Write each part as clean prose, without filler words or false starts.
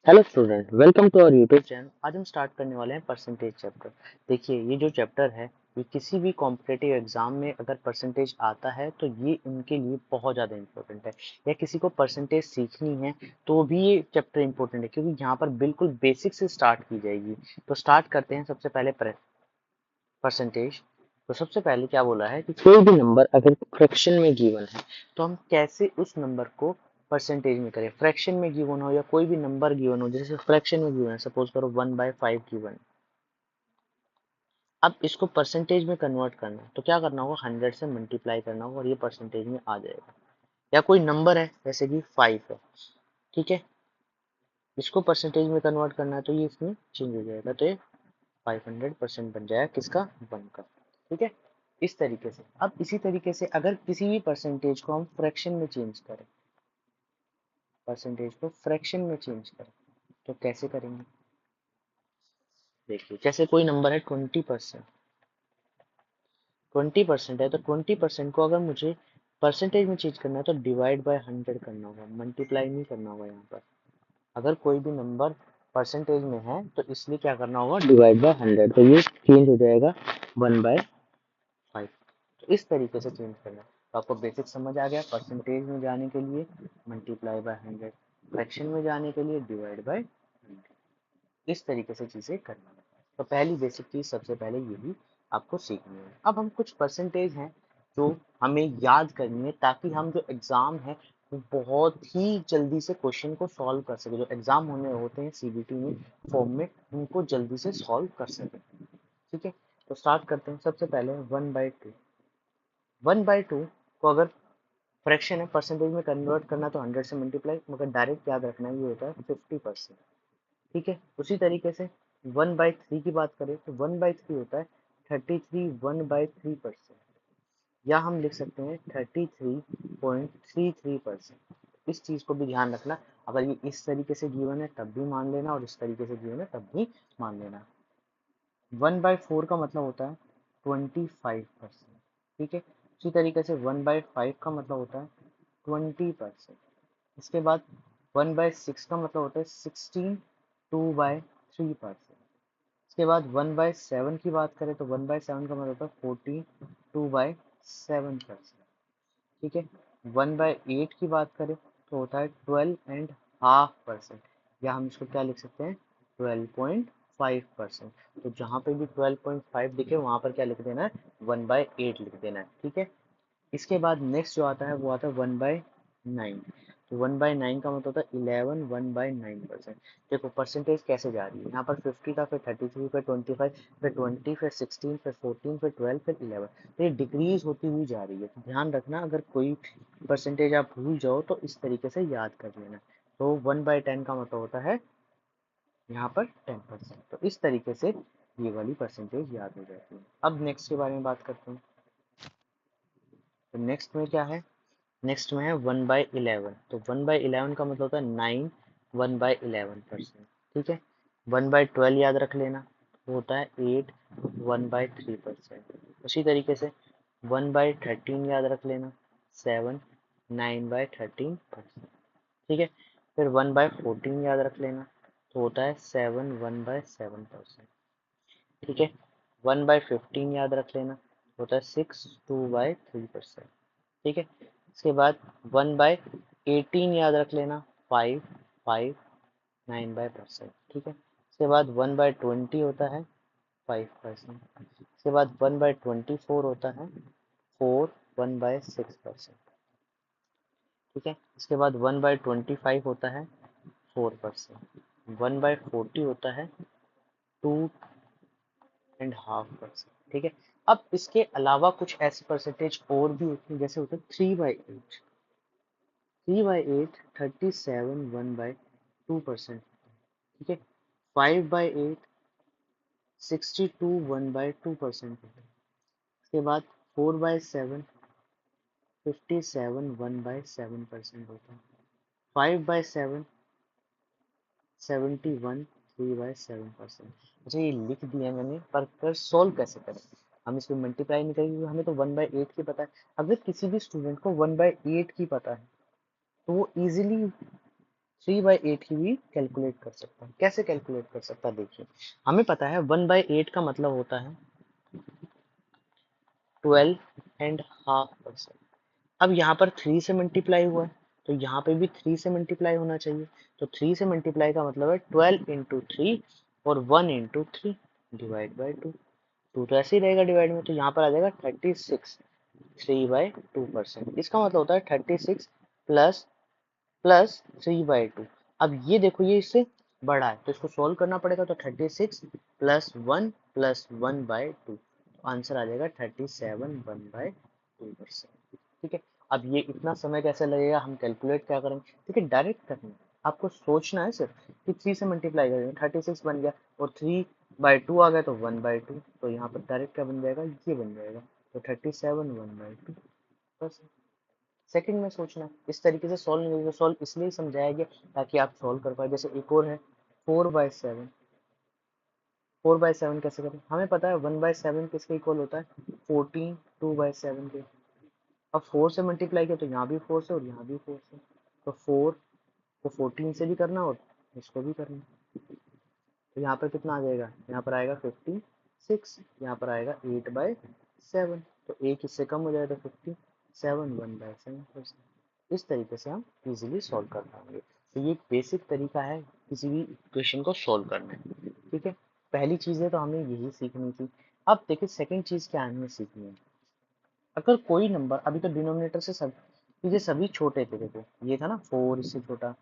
Hello student, welcome to our YouTube channel. आज हम start करने वाले हैं परसेंटेज चैप्टर। देखिए, ये जो चैप्टर है ये किसी भी कॉम्पिटिटिव एग्जाम में अगर परसेंटेज आता है तो ये उनके लिए बहुत ज़्यादा इंपॉर्टेंट है, या किसी को परसेंटेज सीखनी है तो भी ये चैप्टर इंपॉर्टेंट है, क्योंकि यहाँ पर बिल्कुल बेसिक से स्टार्ट की जाएगी। तो स्टार्ट करते हैं सबसे पहले परसेंटेज। तो सबसे पहले क्या बोला है कि कोई भी नंबर अगर फ्रैक्शन में गिवन है तो हम कैसे उस नंबर को परसेंटेज में करें। फ्रैक्शन में गिवन हो या कोई भी नंबर गिवन हो, जैसे फ्रैक्शन में गिवन है, सपोज करो 1/5 गिवन। अब इसको परसेंटेज में कन्वर्ट करना है तो क्या करना होगा, 100 से मल्टीप्लाई करना होगा और ये परसेंटेज में आ जाएगा। या कोई नंबर है जैसे कि 5 है, ठीक है, इसको परसेंटेज में कन्वर्ट करना है तो ये इसमें चेंज हो जाएगा, तो ये 500% बन जाएगा किसका, 1 का। ठीक है, इस तरीके से। अब इसी तरीके से अगर किसी भी परसेंटेज को हम फ्रैक्शन में चेंज करें, परसेंटेज को फ्रैक्शन में चेंज करें तो कैसे करेंगे। देखिए, जैसे कोई नंबर है 20%, 20% है तो 20% को अगर मुझे परसेंटेज में चेंज करना है तो डिवाइड बाय 100 करना होगा, मल्टीप्लाई नहीं करना होगा यहाँ पर। अगर कोई भी नंबर परसेंटेज में है तो इसलिए क्या करना होगा, डिवाइड बाय 100, तो ये चेंज हो जाएगा 1/5। तो इस तरीके से चेंज करना है। तो आपको बेसिक समझ आ गया, परसेंटेज में जाने के लिए मल्टीप्लाई बाय 100, फ्रैक्शन में जाने के लिए डिवाइड बाय 100। इस तरीके से चीजें करना है। तो पहली बेसिक चीज सबसे पहले यही आपको सीखनी है। अब हम कुछ परसेंटेज हैं जो हमें याद करनी है, ताकि हम जो एग्जाम है वो बहुत ही जल्दी से क्वेश्चन को सॉल्व कर सके। जो एग्जाम होने होते हैं सीबीटी में फॉर्म में, उनको जल्दी से सॉल्व कर सके। ठीक है, तो स्टार्ट करते हैं। सबसे पहले 1/2। 1/2 को अगर फ्रैक्शन है, परसेंटेज में कन्वर्ट करना तो 100 से मल्टीप्लाई, मगर डायरेक्ट याद रखना है ये होता है 50%। ठीक है, उसी तरीके से 1/3 की बात करें तो 1/3 होता है 33 1/3%, या हम लिख सकते हैं 33.33%। इस चीज को भी ध्यान रखना। अगर ये इस तरीके से गिवन है तब भी मान लेना, और इस तरीके से गिवन है तब भी मान लेना। 1/4 का मतलब होता है 25%। ठीक है, उसी तरीके से 1/5 का मतलब होता है 20%। इसके बाद 1/6 का मतलब होता है 16 2/3%। इसके बाद 1/7 की बात करें तो 1/7 का मतलब होता है 14 2/7%। ठीक है, 1/8 की बात करें तो होता है 12.5%, या हम इसको क्या लिख सकते हैं, 12.5%। तो जहाँ पे भी 12.5 दिखे वहां पर क्या लिख देना है, 1/8 लिख देना है। ठीक है, इसके बाद नेक्स्ट जो आता है वो आता है 1/9। तो 1/9 का मतलब होता है 11 1/9%। देखो परसेंटेज कैसे जा रही है, यहाँ पर 50 था, फिर 33, फिर 25, फिर 20, फिर 16, फिर 14, फिर 12, फिर 11। तो ये डिक्रीज होती हुई जा रही है। तो ध्यान रखना, अगर कोई परसेंटेज आप भूल जाओ तो इस तरीके से याद कर लेना। तो 1/10 का मतलब होता है यहाँ पर 10%। तो इस तरीके से ये वाली परसेंटेज याद हो जाती है। अब नेक्स्ट के बारे में बात करते हैं। तो नेक्स्ट में क्या है, नेक्स्ट में है 1/11। तो 1/11 का मतलब होता है 9 1/11%। ठीक है, 1/12 याद रख लेना, वो होता है 8 1/3%। उसी तरीके से 1/13 याद रख लेना, 7 9/13%। ठीक है, फिर 1/14 याद रख लेना, तो होता है 7 1/7%। ठीक है, 1/15 याद रख लेना, होता है 6 2/3%। ठीक है, इसके बाद 1/18 याद रख लेना, 5 5 9/%। ठीक है, इसके बाद 1/20 होता है 5%। इसके बाद 1/24 होता है 4 1/6%। ठीक है, इसके बाद 1/25 होता है 4%। 1/40 होता है 2.5%। ठीक है, अब इसके अलावा कुछ ऐसे परसेंटेज और भी होती है, जैसे होता है 3/8। 3/8 37 1/2%। ठीक है, 5/8 62 1/2%। इसके बाद 4/7 57 1/7% होता है। 5/7 71 3/7%। अच्छा, ये लिख दिया मैंने, पर कर सॉल्व कैसे करें। हम इसको मल्टीप्लाई नहीं करेंगे, हमें तो 1/8 की पता है। अगर किसी भी स्टूडेंट को 1/8 की पता है तो वो इजीली 3/8 की भी कैलकुलेट कर सकता है। कैसे कैलकुलेट कर सकता है देखिए, हमें पता है 1/8 का मतलब होता है 12.5%। अब यहाँ पर 3 से मल्टीप्लाई हुआ है तो यहाँ पे भी 3 से मल्टीप्लाई होना चाहिए। तो 3 से मल्टीप्लाई का मतलब है 12 इंटू 3 और 1 इंटू 3 डिवाइड बाई 2। 2 तो ऐसे ही रहेगा डिवाइड में, तो यहाँ पर आ जाएगा 36 3/2%। इसका मतलब होता है 36 प्लस प्लस 3/2। अब ये देखो ये इससे बड़ा है तो इसको सोल्व करना पड़ेगा। तो 36 प्लस 1 प्लस 1/2, आंसर आ जाएगा 37 1/2%। ठीक है, अब ये इतना समय कैसे लगेगा, हम कैलकुलेट क्या करेंगे। देखिए डायरेक्ट करना है, आपको सोचना है सिर्फ कि 3 से मल्टीप्लाई करेंगे 36 बन गया और 3/2 आ गया तो 1/2, तो यहाँ पर डायरेक्ट क्या बन जाएगा, ये बन जाएगा। तो 37 1/2 बस। सेकंड में सोचना, इस तरीके से सॉल्व नहीं होगा। सॉल्व इसलिए समझाया गया ताकि आप सॉल्व कर पाए। जैसे एक और है 4/7। 4/7 कैसे करें, हमें पता है 1/7 किसके इक्वल होता है 14 2/7 के। अब 4 से मल्टीप्लाई किया तो यहाँ भी 4 से और यहाँ भी 4 से, तो 4 को 14 से भी करना और इसको भी करना। तो यहाँ पर कितना आ जाएगा, यहाँ पर आएगा 56, यहाँ पर आएगा 8/7। तो एक इससे कम हो जाएगा तो 57 1/7%। इस तरीके से हम इजीली सॉल्व कर पाएंगे। तो ये एक बेसिक तरीका है किसी भी इक्वेशन को सॉल्व करने का। ठीक है, पहली चीज़ है तो हमें यही सीखनी थी। अब देखिए सेकंड चीज़ क्या हमें सीखनी है। अगर कोई नंबर, अभी तो डिनोमिनेटर से सब चीजें सभी छोटे थे, देखो ये था ना 4 इससे छोटा,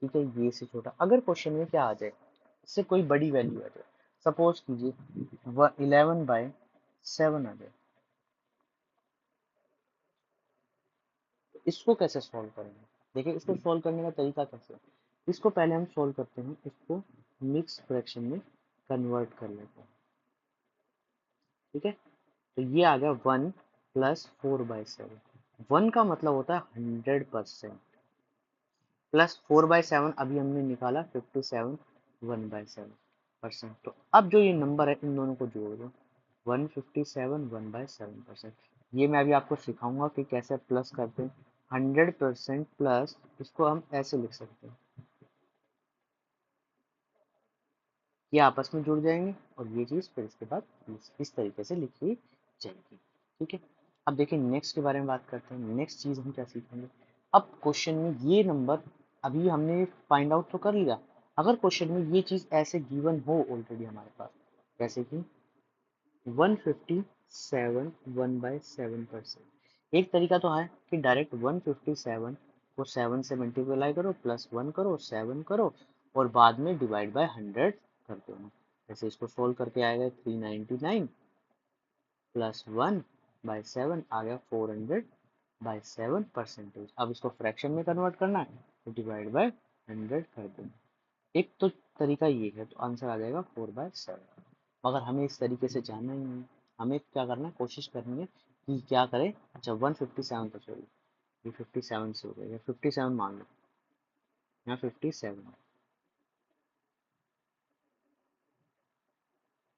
ठीक है ये इससे छोटा। अगर क्वेश्चन में क्या आ जाए, इससे कोई बड़ी वैल्यू आ जाए, सपोज कीजिए 11/7 आ जाए, तो इसको कैसे सॉल्व करेंगे। देखिए इसको सॉल्व करने का तरीका कैसे है। इसको पहले हम सॉल्व करते हैं, इसको मिक्स फ्रैक्शन में कन्वर्ट कर लेते हैं। ठीक है, तो ये आ गया 1 प्लस 4/7। 1 का मतलब होता है 100%, प्लस 4/7 अभी हमने निकाला 57 1/7%। तो अब जो ये नंबर है इन दोनों को जोड़ दो, 157 1/7%। ये मैं अभी आपको सिखाऊंगा कि कैसे प्लस करते हैं। 100% प्लस इसको हम ऐसे लिख सकते हैं, ये आपस में जुड़ जाएंगे और ये चीज फिर इसके बाद इस तरीके से लिखी जाएगी। ठीक है, अब देखिए नेक्स्ट के बारे में बात करते हैं। नेक्स्ट चीज हम क्या सीखेंगे। अब क्वेश्चन में ये नंबर अभी हमने फाइंड आउट तो कर लिया, अगर क्वेश्चन में ये चीज ऐसे गिवन हो ऑलरेडी हमारे पास, जैसे कि 157 1/7%। एक तरीका तो है कि डायरेक्ट 157 को 7 से मल्टीप्लाई करो, प्लस 1 करो, 7 करो और बाद में डिवाइड बाय 100 कर दो। जैसे इसको सोल्व करके आएगा 399 प्लस 1/7 आ गया 400/7%। अब इसको फ्रैक्शन में कन्वर्ट करना है तो डिवाइड बाय 100 कर दो। एक तो तरीका ये है, तो आंसर आ जाएगा 4/7। मगर हमें इस तरीके से जानना ही नहीं, हमें क्या करना है, कोशिश करनी है कि क्या करें। अच्छा 157 तो सॉरी, ये 57 से हो जाएगा, 57 मान लो, यहाँ 57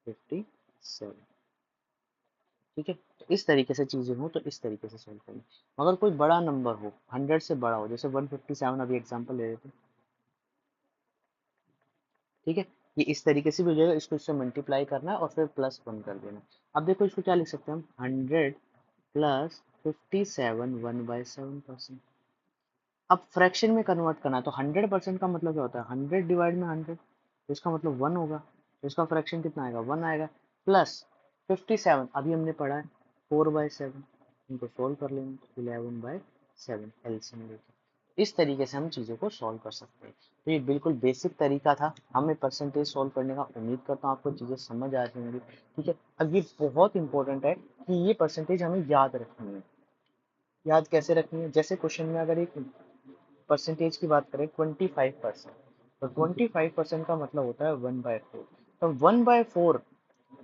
57। ठीक है, तो इस तरीके से चीजें हो तो इस तरीके से सोल्व करें। मगर कोई बड़ा नंबर हो 100 से बड़ा हो, जैसे 157 अभी एग्जांपल ले रहे थे, ठीक है, ये इस तरीके से भी हो जाएगा। इसको इससे मल्टीप्लाई करना है और फिर प्लस 1 कर देना। अब देखो इसको क्या लिख सकते हैं हम, 100 प्लस 57 1/7%। अब फ्रैक्शन में कन्वर्ट करना है तो 100% का मतलब क्या होता है, 100 डिवाइड में 100, तो इसका मतलब 1 होगा, तो इसका फ्रैक्शन कितना आएगा, 1 आएगा। प्लस 57 अभी हमने पढ़ा है 4/7, इनको सोल्व कर लेंगे 11/7 एलसीएम लेके। इस तरीके से हम चीज़ों को सॉल्व कर सकते हैं। तो ये बिल्कुल बेसिक तरीका था हमें परसेंटेज सॉल्व करने का। उम्मीद करता हूँ आपको चीज़ें समझ आ रही होंगी। ठीक है, अब ये बहुत इंपॉर्टेंट है कि ये परसेंटेज हमें याद रखनी है। याद कैसे रखनी है, जैसे क्वेश्चन में अगर एक परसेंटेज की बात करें 25%, तो 25% का मतलब होता है 1/4। तो 1/4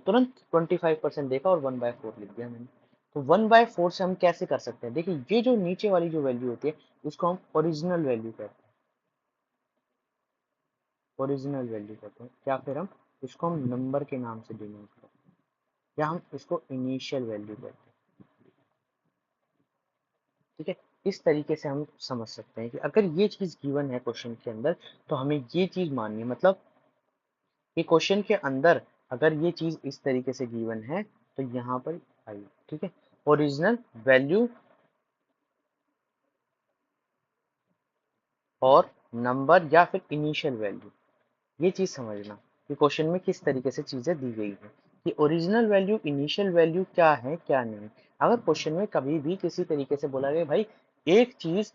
तुरंत 25% देखा और 1/4 लिख दिया मैंने। तो 1/4 से हम कैसे कर सकते हैं, देखिए ये जो नीचे वाली जो वैल्यू होती है उसको हम ओरिजिनल वैल्यू कहते हैं, ओरिजिनल वैल्यू कहते हैं, या फिर हम इसको हम नंबर के नाम से डिनोट करते हैं, या हम इसको इनिशियल वैल्यू कहते हैं। ठीक है, इस तरीके से हम समझ सकते हैं कि अगर ये चीज गिवन है क्वेश्चन के अंदर तो हमें ये चीज माननी है, मतलब कि क्वेश्चन के अंदर अगर ये चीज इस तरीके से गिवन है तो यहाँ पर आई, ठीक है। ओरिजिनल वैल्यू और नंबर या फिर इनिशियल वैल्यू, ये चीज समझना कि क्वेश्चन में किस तरीके से चीजें दी गई है कि ओरिजिनल वैल्यू इनिशियल वैल्यू क्या है क्या नहीं। अगर क्वेश्चन में कभी भी किसी तरीके से बोला गया भाई एक चीज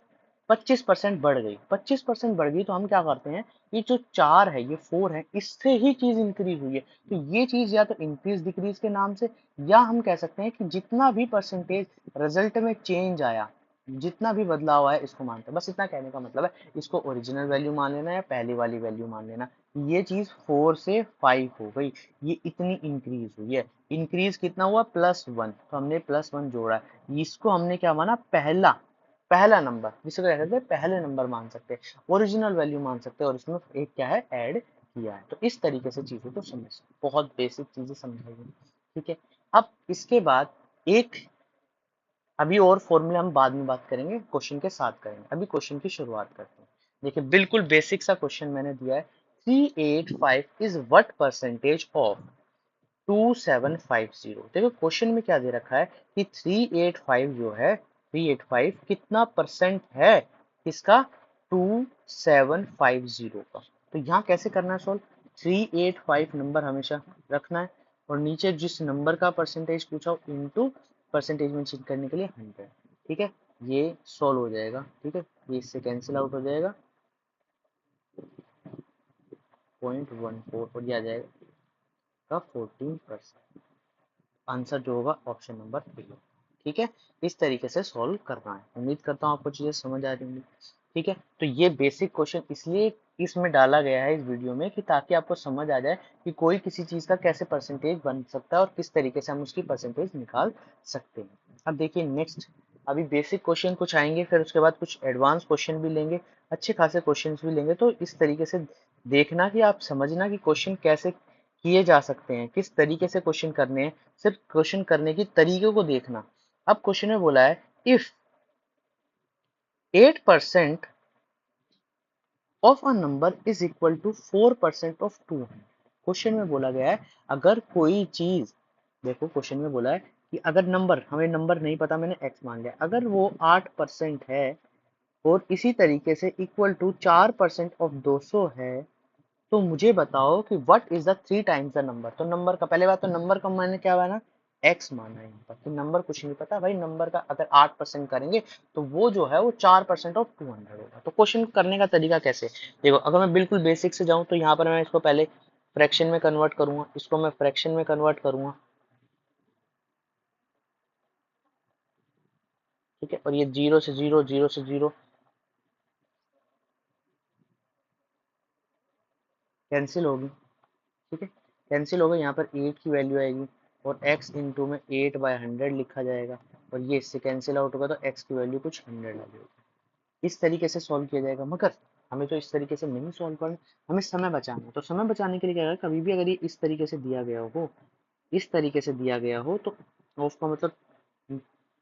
25% बढ़ गई, 25% बढ़ गई, तो हम क्या करते हैं, ये जो 4 है, ये 4 है, इससे ही चीज इंक्रीज हुई है, तो ये चीज या तो इंक्रीज डिक्रीज के नाम से, या हम कह सकते हैं कि जितना भी परसेंटेज रिजल्ट में चेंज आया, जितना भी बदलाव आया, इसको मानते हैं। बस इतना कहने का मतलब है, इसको ओरिजिनल वैल्यू मान लेना या पहली वाली वैल्यू मान लेना। ये चीज 4 से 5 हो गई, ये इतनी इंक्रीज हुई है। इंक्रीज कितना हुआ, +1, तो हमने +1 जोड़ा है, इसको हमने क्या माना, पहला पहला नंबर, जिसे कह सकते हैं पहले नंबर मान सकते हैं, ओरिजिनल वैल्यू मान सकते हैं, और इसमें एक क्या है, ऐड किया है। तो इस तरीके से चीजों को समझ, बहुत बेसिक चीजें समझाई, ठीक है। अब इसके बाद एक, अभी और फॉर्मूला हम बाद में बात करेंगे, क्वेश्चन के साथ करेंगे, अभी क्वेश्चन की शुरुआत करते हैं। देखिए बिल्कुल बेसिक सा क्वेश्चन मैंने दिया है, 385 इज व्हाट परसेंटेज ऑफ 2750। देखो क्वेश्चन में क्या दे रखा है कि 385 जो है, 385 कितना परसेंट है इसका, 2750 का। तो यहाँ कैसे करना है सॉल्व, 385 नंबर हमेशा रखना है, और नीचे जिस नंबर का परसेंटेज पूछा हो इनटू परसेंटेज में चेक करने के लिए 100, ठीक है। ये सॉल्व हो जाएगा, ठीक है, ये इससे कैंसिल आउट हो जाएगा, 0.14, और ये आ जाएगा का 14%। आंसर जो होगा ऑप्शन नंबर बी, ठीक है। इस तरीके से सॉल्व करना है। उम्मीद करता हूँ आपको चीजें समझ आ रही होंगी, ठीक है। तो ये बेसिक क्वेश्चन इसलिए इसमें डाला गया है इस वीडियो में कि ताकि आपको समझ आ जाए कि कोई किसी चीज का कैसे परसेंटेज बन सकता है और किस तरीके से हम उसकी परसेंटेज निकाल सकते हैं। अब देखिए नेक्स्ट, अभी बेसिक क्वेश्चन कुछ आएंगे, फिर उसके बाद कुछ एडवांस क्वेश्चन भी लेंगे, अच्छे खासे क्वेश्चन भी लेंगे। तो इस तरीके से देखना कि आप समझना कि क्वेश्चन कैसे किए जा सकते हैं, किस तरीके से क्वेश्चन करने हैं, सिर्फ क्वेश्चन करने की तरीके को देखना। अब क्वेश्चन में बोला है if 8% of a number is equal to 4% of 200। Question में बोला गया है अगर कोई चीज, देखो क्वेश्चन में बोला है कि अगर नंबर, हमें नंबर नहीं पता, मैंने x मान लिया, अगर वो 8% है और इसी तरीके से इक्वल टू 4% ऑफ 200 है, तो मुझे बताओ कि what is the 3 times the number. तो नंबर का, पहले बात तो नंबर का मैंने क्या माना, एक्स माना है यहाँ पर, तो नंबर कुछ नहीं पता भाई, नंबर का अगर 8% करेंगे तो वो जो है वो 4% ऑफ 200 होगा। तो क्वेश्चन करने का तरीका कैसे, देखो अगर मैं बिल्कुल बेसिक से जाऊँ तो यहाँ पर मैं इसको पहले फ्रैक्शन में कन्वर्ट करूंगा, इसको मैं फ्रैक्शन में कन्वर्ट करूंगा, ठीक है। और ये 0 से 0, 0 से 0 कैंसिल होगी, ठीक है, कैंसिल हो गई। यहाँ पर 8 की वैल्यू आएगी और x इंटू में 8/100 लिखा जाएगा, और ये इससे कैंसिल आउट होगा तो x की वैल्यू कुछ 100 आ जाएगी। इस तरीके से सॉल्व किया जाएगा, मगर हमें तो इस तरीके से नहीं सॉल्व करना, हमें समय बचाना है। तो समय बचाने के लिए क्या है, कभी भी अगर ये इस तरीके से दिया गया हो, इस तरीके से दिया गया हो, तो उसका मतलब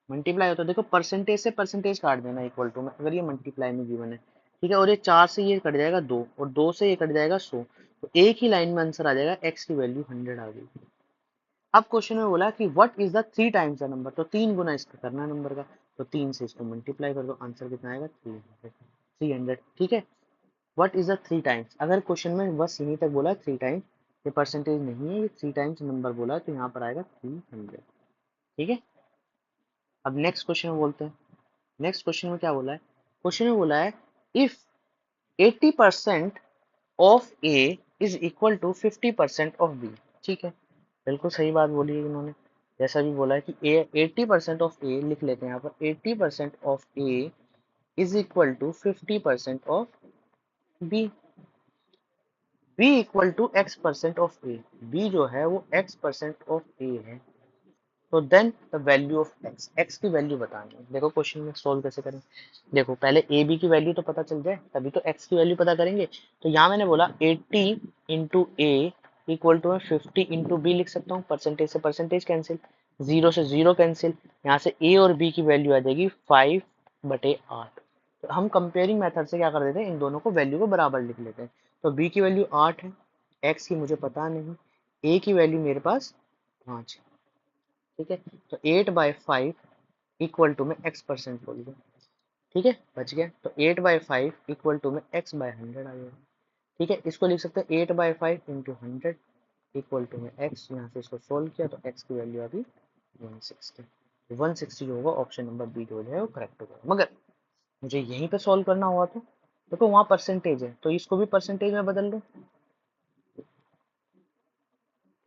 मल्टीप्लाई होता है, देखो परसेंटेज से परसेंटेज काट देना इक्वल टू में, अगर ये मल्टीप्लाई में गिवन है, ठीक है। और ये 4 से ये कट जाएगा 2, और 2 से ये कट जाएगा 100, तो एक ही लाइन में आंसर आ जाएगा, x की वैल्यू 100 आ गई। अब क्वेश्चन में बोला कि what is the 3 times the number, तो 3 गुना इसका करना है नंबर का, तो 3 से इसको मल्टीप्लाई कर दो, आंसर कितना आएगा, 300, 300, ठीक है। व्हाट इज द 3 टाइम्स, अगर क्वेश्चन में बस यहीं तक बोला है 3 टाइम्स, ये परसेंटेज नहीं है, ये 3 टाइम्स नंबर बोला है, तो यहाँ पर आएगा 300, ठीक है। अब नेक्स्ट क्वेश्चन में बोलते हैं, नेक्स्ट क्वेश्चन में क्या बोला है, क्वेश्चन में बोला है if 80% of A is equal to 50% of B, ठीक है, बिल्कुल सही बात बोली है इन्होंने, जैसा भी बोला है कि ए 80% ऑफ ए, लिख लेते हैं यहाँ पर 80% of A is equal to 50% of B, B equal to x% of A, B जो है वो x% ऑफ ए है, तो then the value of x, x की वैल्यू बतानी है। देखो क्वेश्चन में सोल्व कैसे करें, देखो पहले ए बी की वैल्यू तो पता चल जाए तभी तो x की वैल्यू पता करेंगे। तो यहाँ मैंने बोला 80 into A equal to 50 into B, लिख सकता हूँ, परसेंटेज से परसेंटेज कैंसिल, 0 से 0 कैंसिल, यहाँ से ए और बी की वैल्यू आ जाएगी 5 8/8। तो हम कंपेयरिंग मेथड से क्या कर देते हैं, इन दोनों को वैल्यू को बराबर लिख लेते हैं। तो b की वैल्यू 8 है, x की मुझे पता नहीं, a की वैल्यू मेरे पास 5 है। ठीक है, तो 8/5 इक्वल टू में x% बोल दूँ। ठीक है, बच गया। तो 8/5 इक्वल टू में x/100 आ जाएगा। ठीक है, इसको लिख सकते हैं 8/5 इंटू 100 इक्वल टू में x। यहाँ से इसको सोल्व किया तो x की वैल्यू आ गई 160। 160 जो होगा ऑप्शन नंबर बी जो है वो करेक्ट होगा। मगर मुझे यहीं पे सॉल्व करना हुआ तो देखो वहाँ परसेंटेज है, तो इसको भी परसेंटेज में बदल लो।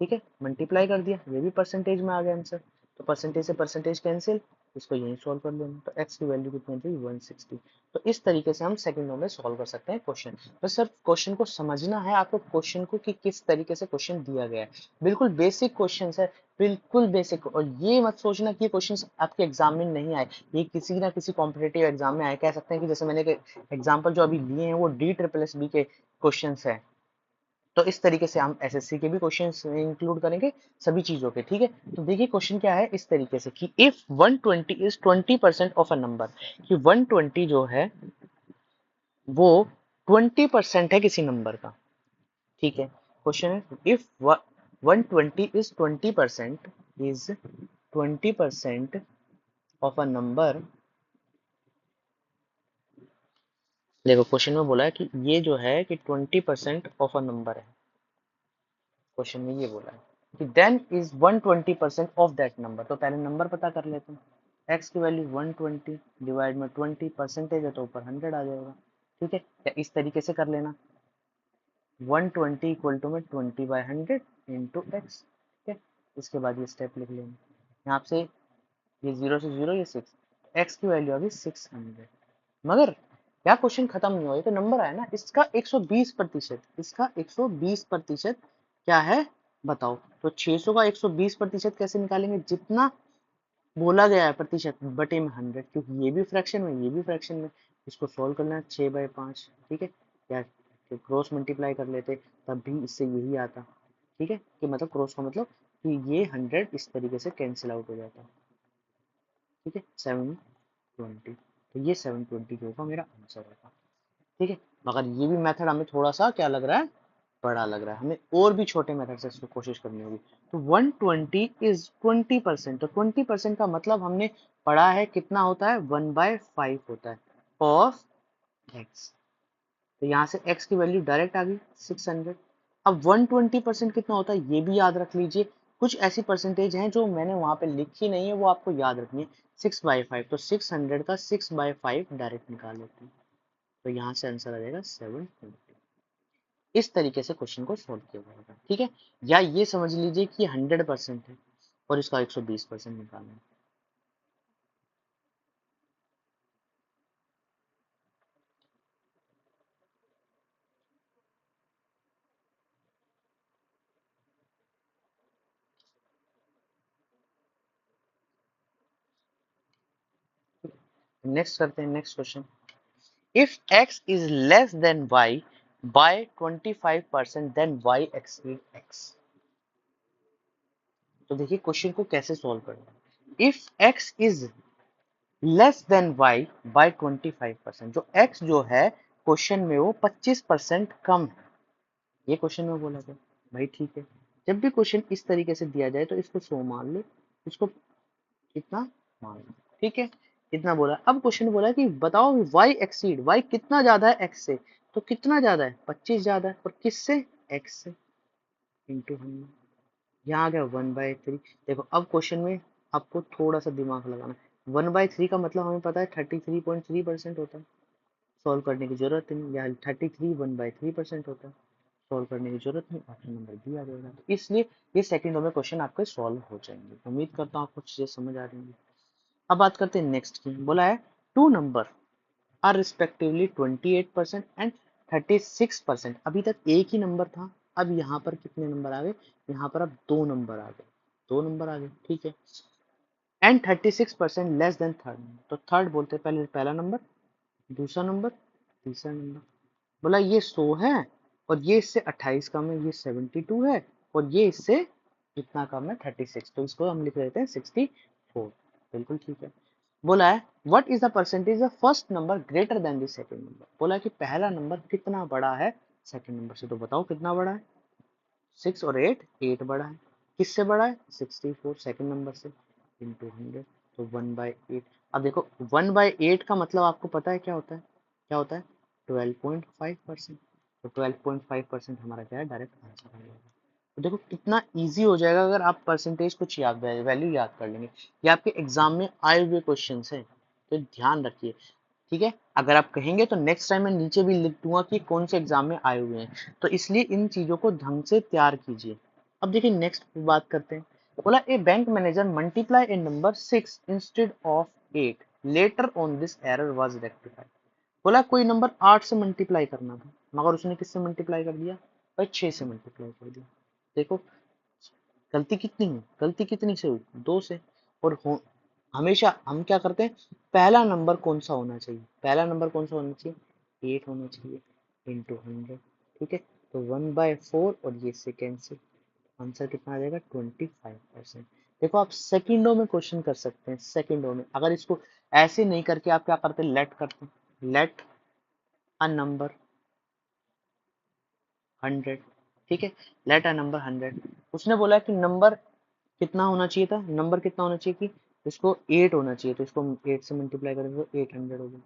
ठीक है, मल्टीप्लाई कर दिया, ये भी परसेंटेज में आ गया आंसर। तो परसेंटेज से परसेंटेज कैंसिल, इसको यहीं सॉल्व कर लेना। तो x की वैल्यू कितनी थी 160। तो इस तरीके से हम सेकंडों में सॉल्व कर सकते हैं क्वेश्चन। बस सर क्वेश्चन को समझना है आपको, क्वेश्चन को कि किस तरीके से क्वेश्चन दिया गया है। बिल्कुल बेसिक क्वेश्चन है, बिल्कुल बेसिक। और ये मत सोचना कि ये क्वेश्चन आपके एग्जाम में नहीं आए, ये किसी ना किसी कॉम्पिटेटिव एग्जाम में आए। कह सकते हैं कि जैसे मैंने एग्जाम्पल जो अभी लिए हैं वो DSSS के क्वेश्चन है। तो इस तरीके से हम एसएससी के भी क्वेश्चंस इंक्लूड करेंगे सभी चीजों के। ठीक है, तो देखिए क्वेश्चन क्या है इस तरीके से कि if 120 is 20% of a number, कि 120 जो है वो 20% है किसी नंबर का। ठीक है, क्वेश्चन है if 120 is 20% of a number. देखो क्वेश्चन में बोला है कि ये जो है कि 20% ऑफ अ नंबर है। क्वेश्चन में ये बोला है कि then is 120% of that number. तो पहले नंबर पता कर लेते हैं। x की वैल्यू 120 डिवाइड में 20 परसेंटेज है तो ऊपर 100 आ जाएगा। ठीक है, या इस तरीके से कर लेना 120 इक्वल टू में 20/100 इंटू एक्स। ठीक है, इसके बाद ये स्टेप लिख लेंगे। यहाँ से ये 0 से 0 ये 6, x की वैल्यू आ गई 600। मगर क्या क्वेश्चन खत्म नहीं हुआ, ये तो नंबर आया ना। इसका 120%, इसका 120% क्या है बताओ। तो 600 का 120% कैसे निकालेंगे, जितना बोला गया है प्रतिशत बटे में 100, क्योंकि ये भी फ्रैक्शन में ये भी फ्रैक्शन में। इसको सोल्व करना है 6/5। ठीक है, या क्रॉस मल्टीप्लाई कर लेते तब भी इससे यही आता। ठीक है, कि मतलब क्रॉस का मतलब कि ये 100 इस तरीके से कैंसिल आउट हो जाता। ठीक है, 720। तो ये 720 जो होगा मेरा आंसर होगा। ठीक है, मगर ये भी मेथड हमें थोड़ा सा क्या लग रहा है, बड़ा लग रहा है। हमें और भी छोटे मेथड से इसको कोशिश करनी होगी। तो 120 इज 20%। तो 20% का मतलब हमने पढ़ा है कितना होता है, 1/5 होता है ऑफ एक्स। तो यहाँ से x की वैल्यू डायरेक्ट आ गई 600। अब 120% कितना होता है ये भी याद रख लीजिए। कुछ ऐसी परसेंटेज हैं जो मैंने वहां पे लिखी नहीं है, वो आपको याद रखनी है। 6/5, तो 600 का 6/5 डायरेक्ट निकाल लेते हैं। तो यहाँ से आंसर आ जाएगा 720। इस तरीके से क्वेश्चन को सोल्व किया जाएगा। ठीक है, या ये समझ लीजिए कि 100% है और इसका 120% निकालना है। नेक्स्ट करते हैं next question. If x is less than y by 25% then y exceed x। तो देखिए क्वेश्चन को कैसे सॉल्व करना है। If x is less than y by 25%, जो x जो है क्वेश्चन में वो 25% कम है, ये क्वेश्चन में बोला गया। भाई ठीक है, जब भी क्वेश्चन इस तरीके से दिया जाए तो इसको 100 मान लो, इसको कितना मान लो। ठीक है, इतना बोला। अब क्वेश्चन बोला कि बताओ y एक्सीड, y कितना ज्यादा है x से। तो कितना ज्यादा है, 25 ज्यादा है, और किससे, x से, इंटू 100। यहाँ आ गया 1/3। देखो अब क्वेश्चन में आपको थोड़ा सा दिमाग लगाना है। 1/3 का मतलब हमें पता है 33.3% होता है। सॉल्व करने की जरूरत नहीं, या 33 1/3% होता है। सॉल्व करने की जरूरत नहीं, ऑप्शन नंबर बी आ जाएगा। तो इसलिए ये सेकंडों में क्वेश्चन आपके सॉल्व हो जाएंगे। उम्मीद करता हूँ आपको चीजें समझ आ रही हैं। अब बात करते हैं नेक्स्ट की। बोला है two numbers are respectively 28% and 36%। अभी तक एक ही नंबर था, अब यहाँ पर कितने नंबर आ गए, यहाँ पर अब दो नंबर आ गए, दो नंबर आ गए। ठीक है, एंड 36% लेस देन थर्ड। तो थर्ड बोलते हैं पहले पहला नंबर, दूसरा नंबर, तीसरा नंबर। बोला ये 100 है और ये इससे 28 कम है, ये 72 है और ये इससे कितना कम है, 36। तो इसको हम लिख लेते हैं 64। बिल्कुल ठीक है। बोला है what is the percentage of first number greater than the second number. बोला है कि पहला नंबर कितना बड़ा है सेकंड नंबर से, तो बताओ कितना बड़ा है। 6 और 8, 8 बड़ा है। किससे बड़ा है? 64 सेकंड नंबर से, इंटू 100, तो 1/8। अब देखो 1/8 का मतलब आपको पता है क्या होता है? क्या होता है? 12.5%। तो 12.5% हमारा क्या है? डायरेक्ट आंसर आ जाएगा। तो देखो कितना इजी हो जाएगा अगर आप परसेंटेज कुछ याद, वैल्यू याद कर लेंगे। ये आपके एग्जाम में आए हुए क्वेश्चन है, तो ध्यान रखिए। ठीक है, अगर आप कहेंगे तो नेक्स्ट टाइम मैं नीचे भी लिख दूंगा कि कौन से एग्जाम में आए हुए हैं, तो इसलिए इन चीजों को ढंग से तैयार कीजिए। अब देखिए नेक्स्ट बात करते हैं। बोला a bank manager multiply a number 6 instead of 8, later on this error was rectified. बोला कोई नंबर 8 से मल्टीप्लाई करना था, मगर उसने किससे मल्टीप्लाई कर दिया भाई? 6 से मल्टीप्लाई कर दिया। देखो गलती कितनी हुई, गलती कितनी से हुई? 2 से। और हमेशा हम क्या करते हैं, पहला नंबर कौन सा होना चाहिए? पहला नंबर कौन सा होना चाहिए? 8 होना चाहिए, इंटू 100। ठीक है, तो 1/4 और ये सेकेंड से, आंसर कितना आ जाएगा? 25%। देखो आप सेकंडों में क्वेश्चन कर सकते हैं, सेकंडों में। अगर इसको ऐसे नहीं करके आप क्या करते? लेट करते हैं, लेट अ नंबर 100। ठीक है, लेट अ नंबर 100। उसने बोला कि नंबर कितना होना चाहिए था? नंबर कितना होना चाहिए कि इसको 8 होना चाहिए, तो इसको 8 से मल्टीप्लाई करेंगे तो 800 होगा।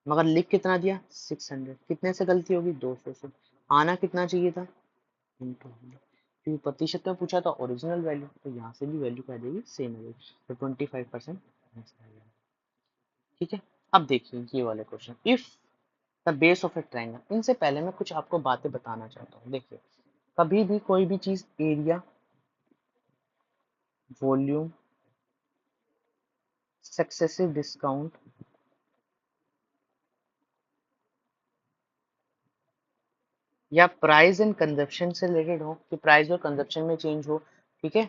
मगर लिख कितना दिया? 600। कितने से गलती होगी? 200 से। आना कितना चाहिए था? इंटू 100। क्योंकि प्रतिशत में पूछा था ओरिजिनल वैल्यू, तो यहाँ से भी वैल्यू क्या आ जाएगी? सेम आ जाएगी, तो 25% आंसर आ जाएगा। ठीक है, अब देखिए ये वाले question, if the base of A triangle. इनसे पहले मैं कुछ आपको बातें बताना चाहता हूँ। देखिए कभी भी कोई भी चीज एरिया, वॉल्यूम, सक्सेसिव डिस्काउंट या प्राइस एंड कंजप्शन से रिलेटेड हो, कि प्राइस और कंजप्शन में चेंज हो। ठीक है,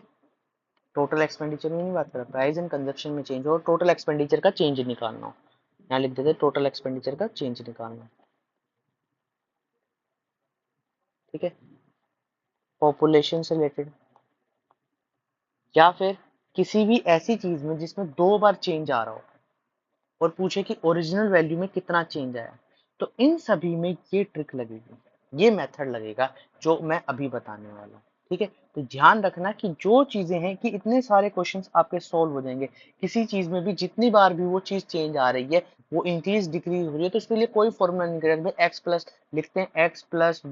टोटल एक्सपेंडिचर में नहीं बात कर रहा, प्राइस एंड कंजप्शन में चेंज हो और टोटल एक्सपेंडिचर का चेंज निकालना हो। यहाँ लिख देते टोटल एक्सपेंडिचर का चेंज निकालना। ठीक है, पॉपुलेशन से रिलेटेड, या फिर किसी भी ऐसी चीज में जिसमें 2 बार चेंज आ रहा हो और पूछे कि ओरिजिनल वैल्यू में कितना चेंज आया, तो इन सभी में ये ट्रिक लगेगी, ये मेथड लगेगा जो मैं अभी बताने वाला हूँ। ठीक है, तो ध्यान रखना कि जो चीजें हैं कि इतने सारे क्वेश्चंस आपके सॉल्व हो जाएंगे, किसी चीज में भी जितनी बार भी वो चीज चेंज आ रही है, वो इंक्रीज डिक्रीज हो रही है, तो उसके लिए कोई फॉर्मूला नहीं करेगा। एक्स प्लस लिखते हैं, X plus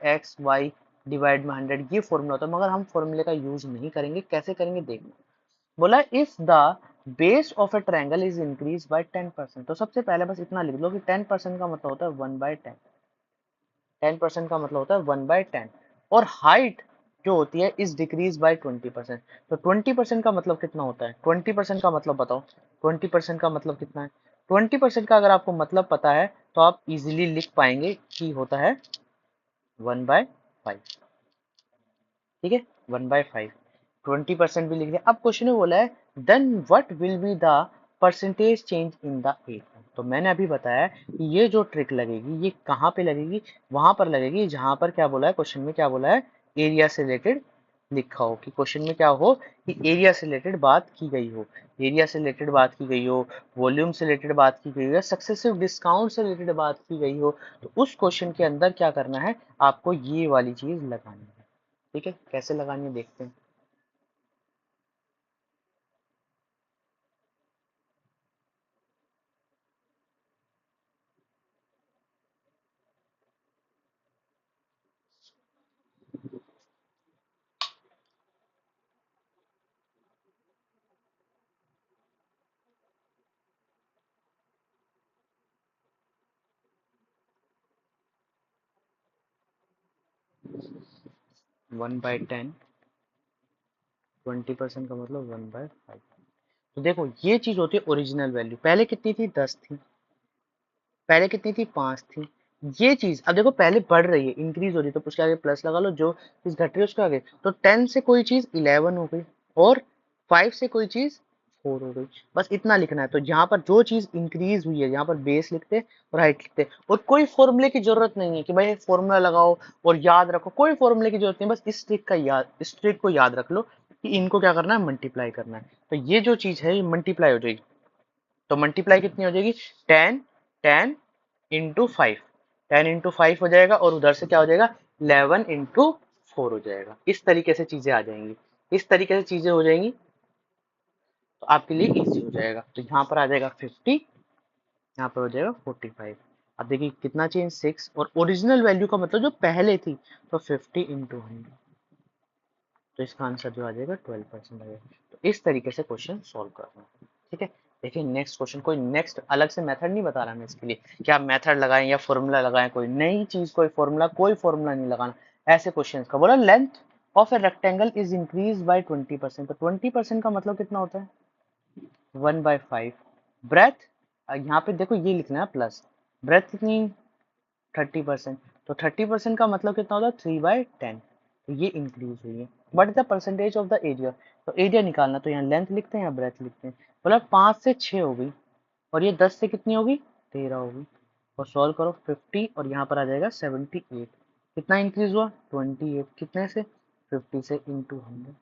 X Y divide में 100, ये फॉर्मूला होता है, मगर हम फॉर्मूले का यूज नहीं करेंगे। कैसे करेंगे देखना। बोला if the base of A triangle is increase by 10%, तो सबसे पहले बस इतना लिख लो कि 10% का मतलब होता है 1/10। 10% का मतलब होता है 1/10। और हाइट जो होती है इज डिक्रीज बाय 20%। तो 20% का मतलब कितना होता है? 20% का मतलब बताओ, 20% का मतलब कितना है? 20% का अगर आपको मतलब पता है तो आप इजीली लिख पाएंगे कि होता है 1/5। ठीक है, 1/5। 20% भी लिख दिया। अब क्वेश्चन में बोला है then what will be the percentage change in the area. तो मैंने अभी बताया कि ये जो ट्रिक लगेगी ये कहाँ पे लगेगी? वहां पर लगेगी जहां पर क्या बोला है क्वेश्चन में, क्या बोला है? एरिया से रिलेटेड लिखा हो, कि क्वेश्चन में क्या हो कि एरिया से रिलेटेड बात की गई हो, एरिया से रिलेटेड बात की गई हो, वॉल्यूम से रिलेटेड बात की गई हो, या सक्सेसिव डिस्काउंट से रिलेटेड बात की गई हो, तो उस क्वेश्चन के अंदर क्या करना है? आपको ये वाली चीज लगानी है। ठीक है, कैसे लगानी है देखते हैं। 1/10, 20% का मतलब 1/5। तो देखो ये चीज होती है ओरिजिनल वैल्यू। पहले कितनी थी? 10 थी। पहले कितनी थी? 5 थी। ये चीज अब देखो पहले बढ़ रही है, इंक्रीज हो रही है, तो उसके आगे प्लस लगा लो, जो चीज घट रही है उसके आगे। तो 10 से कोई चीज 11 हो गई, और 5 से कोई चीज 4 हो गई। बस इतना लिखना है। तो यहाँ पर जो चीज इंक्रीज हुई है, यहाँ पर बेस लिखते और हाइट लिखते, और कोई फॉर्मूले की जरूरत नहीं है कि भाई फॉर्मूला लगाओ और याद रखो, कोई फॉर्मूले की जरूरत नहीं। बस इस ट्रिक को याद रख लो कि इनको क्या करना है? मल्टीप्लाई करना है। तो ये जो चीज है ये मल्टीप्लाई हो जाएगी। तो मल्टीप्लाई कितनी हो जाएगी 10 10 इंटू 5, 10 इंटू 5 हो जाएगा और उधर से क्या हो जाएगा 11 इंटू 4 हो जाएगा। इस तरीके से चीजें आ जाएंगी, इस तरीके से चीजें हो जाएंगी तो आपके लिए इजी हो जाएगा। तो यहाँ पर आ जाएगा 50, यहाँ पर हो जाएगा 45। अब देखिए कितना चेंज 6 और ओरिजिनल वैल्यू का मतलब जो पहले थी तो 50 इंटू 100, तो इसका आंसर जो आ जाएगा 12% आ जाएगा। तो इस तरीके से क्वेश्चन सॉल्व करना है। ठीक है, देखिए नेक्स्ट क्वेश्चन, कोई नेक्स्ट अलग से मेथड नहीं बता रहा मैं इसके लिए क्या मेथड लगाएं या फॉर्मूला लगाएं, कोई नई चीज कोई फॉर्मूला नहीं लगाना। ऐसे क्वेश्चन का बोला length of a rectangle is increase by 20%, तो 20% का मतलब कितना होता है 1/5। ब्रेथ, यहाँ पे देखो ये लिखना है प्लस, ब्रेथ कितनी 30%, तो 30% का मतलब कितना होता है 3/10, तो ये इंक्रीज हुई है। But the percentage of the area, तो एरिया निकालना, तो यहाँ लेंथ लिखते हैं या ब्रेथ लिखते हैं, मतलब 5 से 6 हो गई और ये 10 से कितनी होगी 13 होगी। और सॉल्व करो 50 और यहाँ पर आ जाएगा 78, कितना इंक्रीज हुआ 28, कितने से 50 से इंटू 100,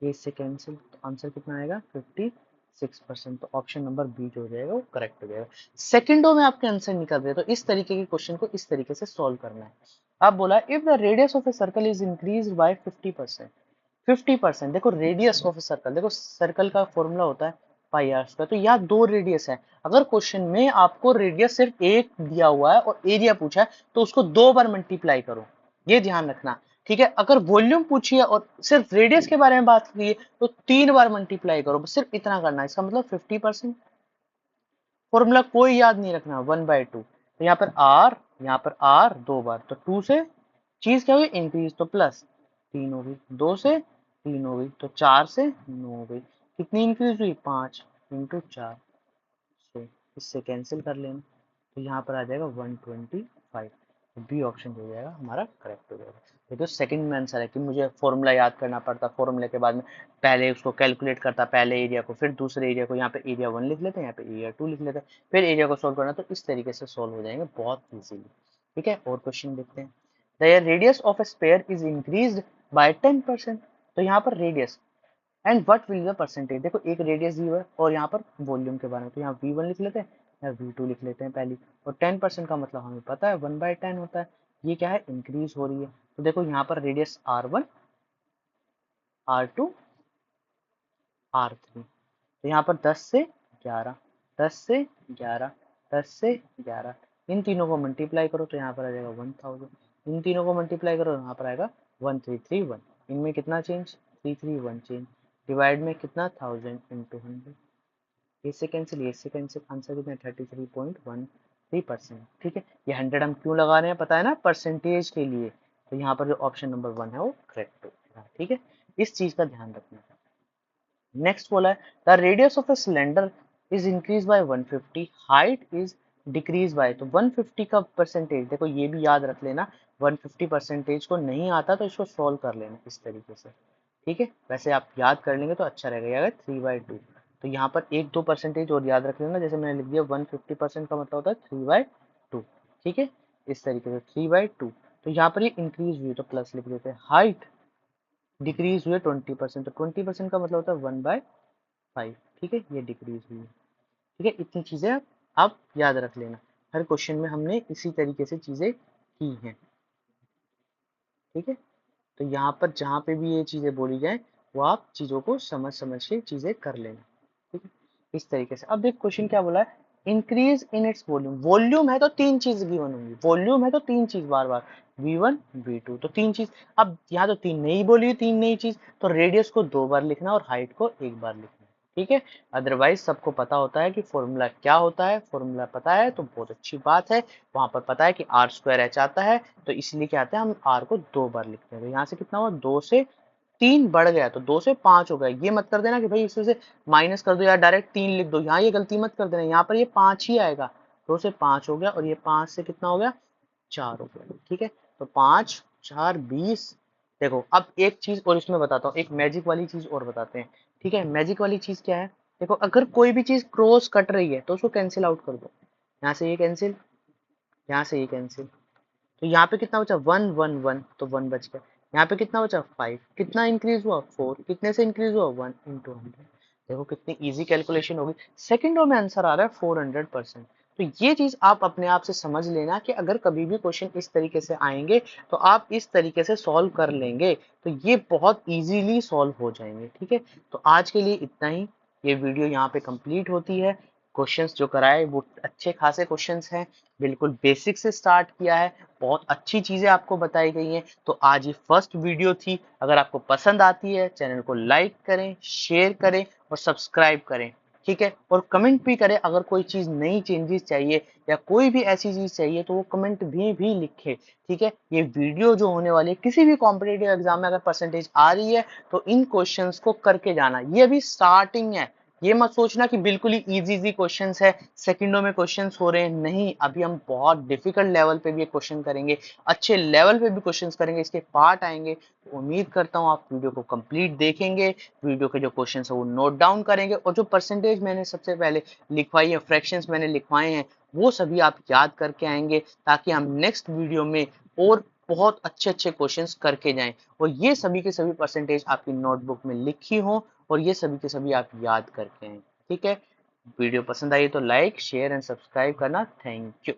ये इससे कैंसिल, तो आंसर कितना आएगा 56%। तो ऑप्शन नंबर बी जो हो जाएगा वो करेक्ट हो जाएगा। सेकंडों में आपके आंसर निकल रहे, तो इस तरीके के क्वेश्चन को इस तरीके से सॉल्व करना है। अब बोला if the radius of a circle is increase by 50%, 50%, देखो रेडियस ऑफ ए सर्कल, देखो सर्कल का फॉर्मूला होता है पाई आर स्क्वायर, तो यहाँ दो रेडियस है। अगर क्वेश्चन में आपको रेडियस सिर्फ एक दिया हुआ है और एरिया पूछा है तो उसको 2 बार मल्टीप्लाई करो, ये ध्यान रखना। ठीक है, अगर वॉल्यूम पूछी है और सिर्फ रेडियस के बारे में बात की है तो 3 बार मल्टीप्लाई करो, बस सिर्फ इतना करना है, इसका मतलब 50%। फॉर्मूला कोई याद नहीं रखना, 1/2, तो यहाँ पर आर, यहाँ पर आर 2 बार, तो 2 से चीज क्या हुई इंक्रीज, तो प्लस 3 हो गई, 2 से 3 हो गई, तो 4 से 9 हो गई, कितनी इंक्रीज हुई 5 इंटू 4 से, इससे कैंसिल कर लेना, तो यहाँ पर आ जाएगा 125, बी ऑप्शन हो जाएगा हमारा करेक्ट हो जाएगा। देखो सेकंड में आंसर है कि मुझे फॉर्मूला याद करना पड़ता, फॉर्मूले के बाद में पहले उसको कैलकुलेट करता, पहले एरिया को फिर दूसरे एरिया को, यहाँ पे एरिया 1 लिख लेते हैं, यहाँ पे एरिया 2 लिख लेते हैं, फिर एरिया को सोल्व करना, तो इस तरीके से सोल्व हो जाएंगे बहुत इजीली। ठीक है, और क्वेश्चन देखते हैं। The radius of A sphere is increased by 10%, तो यहाँ पर radius and what will the percentage, देखो एक रेडियस दी हुआ है और यहाँ पर वॉल्यूम के बारे में, तो यहाँ V1 लिख लेते हैं या V2 लिख लेते हैं पहली, और 10% का मतलब हमें पता है 1/10 होता है, ये क्या है इंक्रीज हो रही है। तो देखो यहाँ पर रेडियस R1 R2 R3, तो यहाँ पर 10 से 11 10 से 11 10 से 11, इन तीनों को मल्टीप्लाई करो तो यहाँ पर आ जाएगा 1000, इन तीनों को मल्टीप्लाई करो यहाँ पर आएगा 1331, इनमें कितना चेंज 331 चेंज, डिवाइड में कितना 1000 इंटू 100, इससे कैंसिल, इससे कैंसिल, आंसर कितना 33.13%। ठीक है, ये 100 हम क्यों लगा रहे हैं पता है ना, परसेंटेज के लिए, तो यहाँ पर जो ऑप्शन नंबर 1 है वो करेक्ट हो। ठीक है, इस चीज का ध्यान रखना। नेक्स्ट बोला है the radius of a cylinder is increase by 150, height is decrease by, तो 150 का परसेंटेज देखो ये भी याद रख लेना, 150 परसेंटेज को नहीं आता तो इसको सॉल्व कर लेना इस तरीके से। ठीक है, वैसे आप याद कर लेंगे तो अच्छा रहेगा, अगर 3/2, तो यहाँ पर 1-2 परसेंटेज और याद रख लेना, जैसे मैंने लिख दिया 150% का मतलब होता है 3/2। ठीक है, इस तरीके से 3/2, तो यहाँ पर ये इंक्रीज हुई तो प्लस लिख देते हैं, हाइट डिक्रीज हुए 20%, तो 20% का मतलब होता है 1/5। ठीक है, ये डिक्रीज हुई है। ठीक है, इतनी चीजें आप याद रख लेना, हर क्वेश्चन में हमने इसी तरीके से चीजें की हैं। ठीक है, तो यहाँ पर जहाँ पे भी ये चीजें बोली जाए वो आप चीजों को समझ समझ के चीजें कर लेना। ठीक है, इस तरीके से। अब देख क्वेश्चन क्या बोला है, increase in its volume, volume है तो तीन चीज गिवन होंगी, वॉल्यूम है तो तीन चीज बार बार V1 V2, तो तीन चीज, अब यहाँ तो तीन नहीं बोली, तीन नई चीज, तो रेडियस को 2 बार लिखना और हाइट को 1 बार लिखना। ठीक है, अदरवाइज सबको पता होता है कि फॉर्मूला क्या होता है, फॉर्मूला पता है तो बहुत अच्छी बात है, वहां पर पता है कि R²H आता है, तो इसलिए क्या आता है हम R को 2 बार लिखते हैं, तो यहाँ से कितना हुआ 2 से 3 बढ़ गया तो 2 से 5 हो गया, ये मत कर देना कि भाई इससे माइनस कर दो या डायरेक्ट 3 लिख दो, यहाँ ये गलती मत कर देना, यहाँ पर ये 5 ही आएगा, 2 से 5 हो गया और ये 5 से कितना हो गया 4 हो गया। ठीक है, तो 5 4 20। देखो अब एक चीज और इसमें बताता हूँ, एक मैजिक वाली चीज और बताते हैं। ठीक है, मैजिक वाली चीज क्या है, देखो अगर कोई भी चीज क्रॉस कट रही है तो उसको कैंसिल आउट कर दो, यहाँ से ये कैंसिल, यहाँ से ये कैंसिल, तो यहाँ पे कितना बचा 1 1 1, तो 1 बच गया, यहाँ पे कितना बचा 5, कितना इंक्रीज हुआ 4, कितने से इंक्रीज हुआ 1 इंटू 100, देखो कितनी इजी कैलकुलेशन होगी, सेकंडों में आंसर आ रहा है 400%। तो ये चीज आप अपने आप से समझ लेना कि अगर कभी भी क्वेश्चन इस तरीके से आएंगे तो आप इस तरीके से सॉल्व कर लेंगे, तो ये बहुत इजीली सॉल्व हो जाएंगे। ठीक है, तो आज के लिए इतना ही, ये वीडियो यहाँ पे कंप्लीट होती है। क्वेश्चंस जो कराए वो अच्छे खासे क्वेश्चंस हैं, बिल्कुल बेसिक से स्टार्ट किया है, बहुत अच्छी चीजें आपको बताई गई हैं। तो आज ये फर्स्ट वीडियो थी, अगर आपको पसंद आती है चैनल को लाइक करें, शेयर करें और सब्सक्राइब करें। ठीक है, और कमेंट भी करें, अगर कोई चीज नई चेंजेस चाहिए या कोई भी ऐसी चीज चाहिए तो वो कमेंट भी लिखे। ठीक है, ये वीडियो जो होने वाली है, किसी भी कॉम्पिटेटिव एग्जाम में अगर परसेंटेज आ रही है तो इन क्वेश्चंस को करके जाना, ये अभी स्टार्टिंग है। ये मत सोचना कि बिल्कुल ही इजी क्वेश्चंस है, सेकंडों में क्वेश्चंस हो रहे हैं, नहीं, अभी हम बहुत डिफिकल्ट लेवल पे भी क्वेश्चन करेंगे, अच्छे लेवल पे भी क्वेश्चंस करेंगे, इसके पार्ट आएंगे। तो उम्मीद करता हूँ आप वीडियो को कंप्लीट देखेंगे, वीडियो के जो क्वेश्चन है वो नोट डाउन करेंगे, और जो परसेंटेज मैंने सबसे पहले लिखवाई है, फ्रैक्शंस मैंने लिखवाए हैं, वो सभी आप याद करके आएंगे, ताकि हम नेक्स्ट वीडियो में और बहुत अच्छे अच्छे क्वेश्चंस करके जाएं, और ये सभी के सभी परसेंटेज आपकी नोटबुक में लिखी हो, और ये सभी के सभी आप याद करके आए। ठीक है, वीडियो पसंद आई तो लाइक शेयर एंड सब्सक्राइब करना। Thank you.